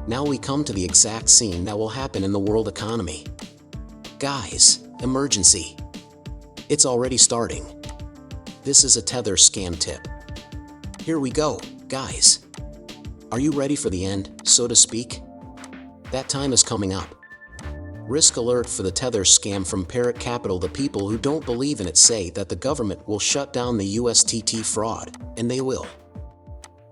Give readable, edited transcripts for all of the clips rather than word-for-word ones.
Now we come to the exact scene that will happen in the world economy. Guys, emergency. It's already starting. This is a Tether scam tip. Here we go, guys. Are you ready for the end, so to speak? That time is coming up. Risk alert for the Tether scam from Parrot Capital. The people who don't believe in it say that the government will shut down the Us.Thankx fraud, and they will.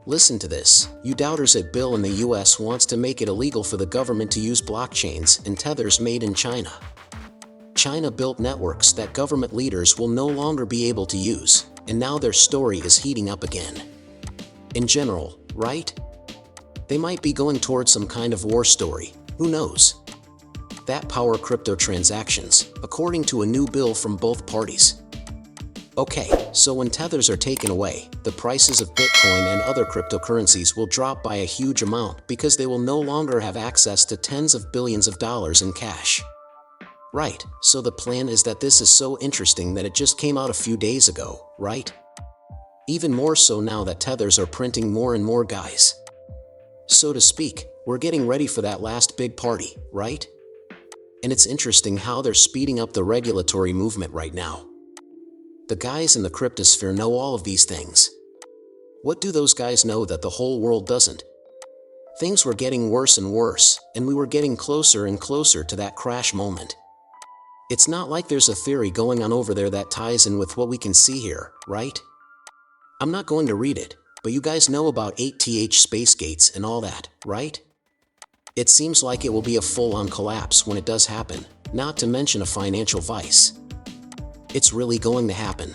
Listen to this, you doubters at Bill in the US wants to make it illegal for the government to use blockchains and tethers made in China. China built networks that government leaders will no longer be able to use, and now their story is heating up again. In general, right? They might be going towards some kind of war story, who knows? That power crypto transactions, according to a new bill from both parties. Okay, so when tethers are taken away, the prices of Bitcoin and other cryptocurrencies will drop by a huge amount because they will no longer have access to tens of billions of dollars in cash. Right, so the plan is that this is so interesting that it just came out a few days ago, right? Even more so now that tethers are printing more and more, guys. So to speak, we're getting ready for that last big party, right? And it's interesting how they're speeding up the regulatory movement right now. The guys in the cryptosphere know all of these things. What do those guys know that the whole world doesn't? Things were getting worse and worse, and we were getting closer and closer to that crash moment. It's not like there's a theory going on over there that ties in with what we can see here, right? I'm not going to read it, but you guys know about 8th space gates and all that, right? It seems like it will be a full-on collapse when it does happen, not to mention a financial vice. It's really going to happen.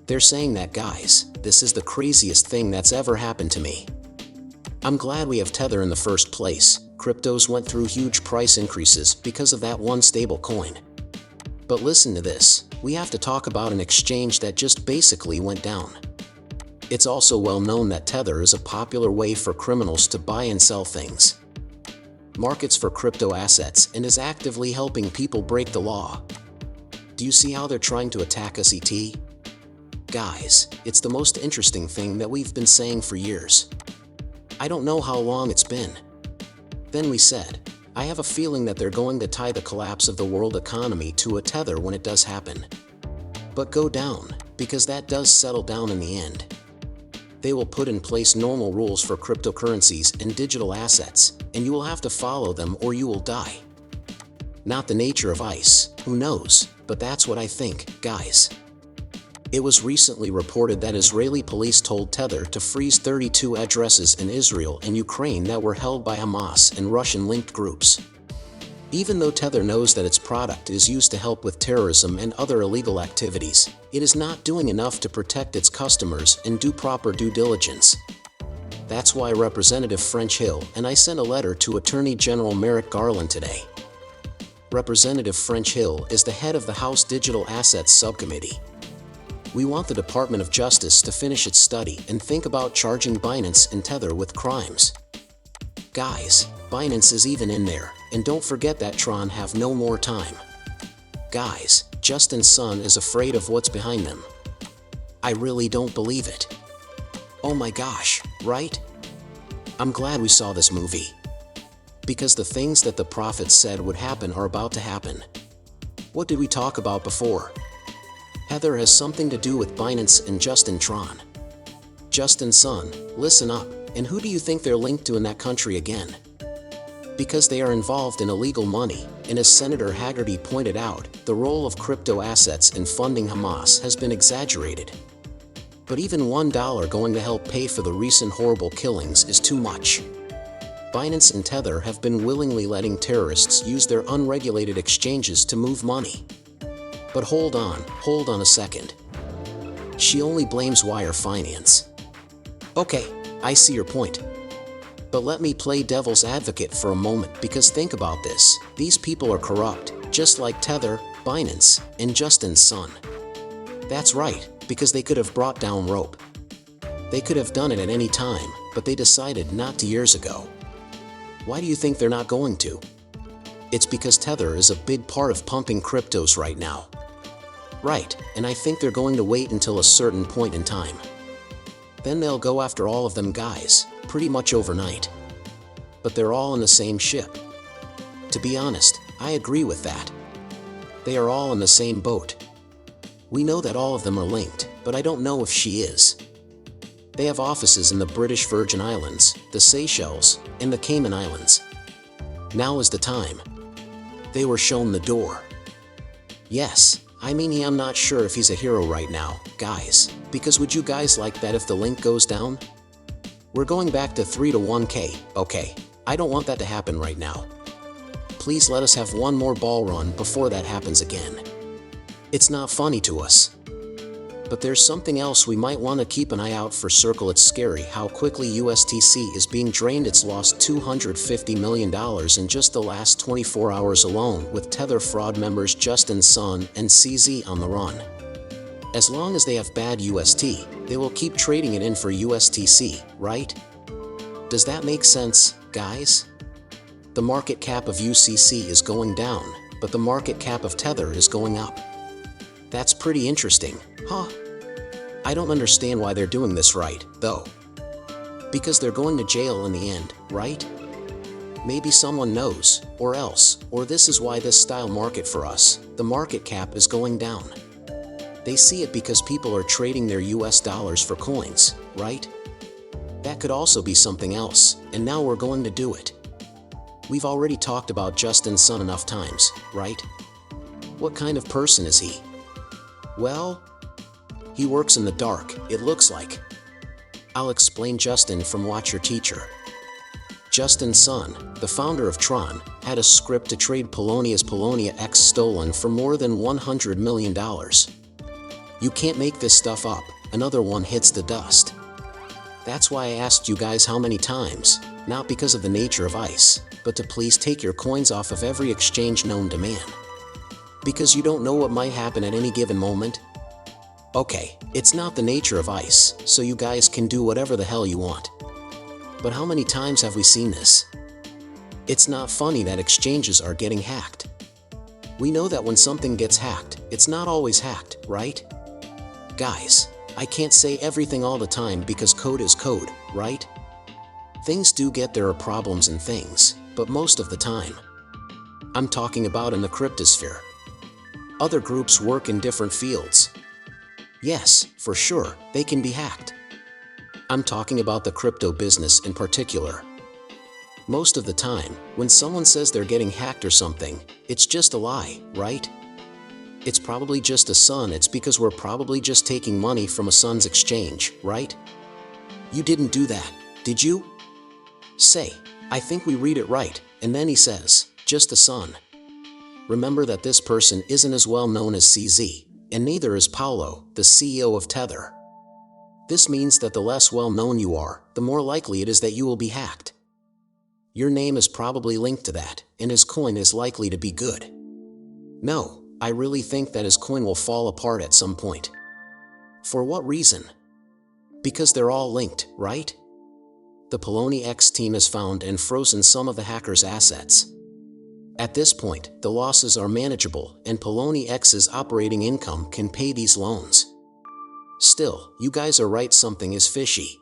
They're saying that, guys. This is the craziest thing that's ever happened to me. I'm glad we have Tether in the first place. Cryptos went through huge price increases because of that one stable coin. But listen to this, we have to talk about an exchange that just basically went down. It's also well known that Tether is a popular way for criminals to buy and sell things. Markets for crypto assets and is actively helping people break the law. Do you see how they're trying to attack us, ET? Guys, it's the most interesting thing that we've been saying for years. I don't know how long it's been. Then we said, I have a feeling that they're going to tie the collapse of the world economy to a tether when it does happen. But go down, because that does settle down in the end. They will put in place normal rules for cryptocurrencies and digital assets, and you will have to follow them or you will die. Not the nature of ICE, who knows, but that's what I think, guys. It was recently reported that Israeli police told Tether to freeze 32 addresses in Israel and Ukraine that were held by Hamas and Russian-linked groups. Even though Tether knows that its product is used to help with terrorism and other illegal activities, it is not doing enough to protect its customers and do proper due diligence. That's why Representative French Hill and I sent a letter to Attorney General Merrick Garland today. Representative French Hill is the head of the House Digital Assets Subcommittee. We want the Department of Justice to finish its study and think about charging Binance and Tether with crimes. Guys, Binance is even in there, and don't forget that Tron have no more time. Guys, Justin's son is afraid of what's behind them. I really don't believe it. Oh my gosh, right? I'm glad we saw this movie. Because the things that the prophets said would happen are about to happen. What did we talk about before? Tether has something to do with Binance and Justin Tron. Justin's son, listen up, and who do you think they're linked to in that country again? Because they are involved in illegal money, and as Senator Haggerty pointed out, the role of crypto assets in funding Hamas has been exaggerated. But even $1 going to help pay for the recent horrible killings is too much. Binance and Tether have been willingly letting terrorists use their unregulated exchanges to move money. But hold on a second. She only blames wire finance. Okay, I see your point. But let me play devil's advocate for a moment, because think about this. These people are corrupt, just like Tether, Binance, and Justin's son. That's right, because they could have brought down rope. They could have done it at any time, but they decided not to years ago. Why do you think they're not going to? It's because Tether is a big part of pumping cryptos right now. Right, and I think they're going to wait until a certain point in time. Then they'll go after all of them, guys, pretty much overnight. but they're all in the same ship. To be honest, I agree with that. They are all in the same boat. We know that all of them are linked, but I don't know if she is. They have offices in the British Virgin Islands, the Seychelles, and the Cayman Islands. Now is the time. They were shown the door. Yes, I mean I'm not sure if he's a hero right now, guys, because would you guys like that if the link goes down? We're going back to 3 to 1K, okay, I don't want that to happen right now. Please let us have one more ball run before that happens again. It's not funny to us. But there's something else we might want to keep an eye out for. Circle. It's scary how quickly USTC is being drained. It's lost $250 million in just the last 24 hours alone, with Tether fraud members Justin Sun and CZ on the run. As long as they have bad UST, they will keep trading it in for USTC, right? Does that make sense, guys? The market cap of UCC is going down, but the market cap of Tether is going up. That's pretty interesting, huh? I don't understand why they're doing this, right, though. Because they're going to jail in the end, right? Maybe someone knows, or else, or this is why this style market for us, the market cap is going down. They see it because people are trading their US dollars for coins, right? That could also be something else, and now we're going to do it. We've already talked about Justin Sun enough times, right? What kind of person is he? Well, he works in the dark, it looks like. I'll explain. Justin from Watch Your Teacher. Justin Sun, the founder of Tron, had a script to trade Polonia's Polonia X stolen for more than $100 million. You can't make this stuff up, another one hits the dust. That's why I asked you guys how many times, not because of the nature of ICE, but to please take your coins off of every exchange known to man. Because you don't know what might happen at any given moment. Okay, it's not the nature of ICE, so you guys can do whatever the hell you want. But how many times have we seen this? It's not funny that exchanges are getting hacked. We know that when something gets hacked, it's not always hacked, right? Guys, I can't say everything all the time because code is code, right? Things do get there are problems and things, but most of the time. I'm talking about in the cryptosphere. Other groups work in different fields. Yes, for sure, they can be hacked. I'm talking about the crypto business in particular. Most of the time, when someone says they're getting hacked or something, it's just a lie, right? It's probably just a Sun. It's because we're probably just taking money from a Sun's exchange, right? You didn't do that, did you? Say, I think we read it right, and then he says, just a Sun. Remember that this person isn't as well known as CZ, and neither is Paulo, the CEO of Tether. This means that the less well known you are, the more likely it is that you will be hacked. Your name is probably linked to that, and his coin is likely to be good. No, I really think that his coin will fall apart at some point. For what reason? Because they're all linked, right? The Polonia X team has found and frozen some of the hackers' assets. At this point, the losses are manageable, and Polonia X's operating income can pay these loans. Still, you guys are right, something is fishy.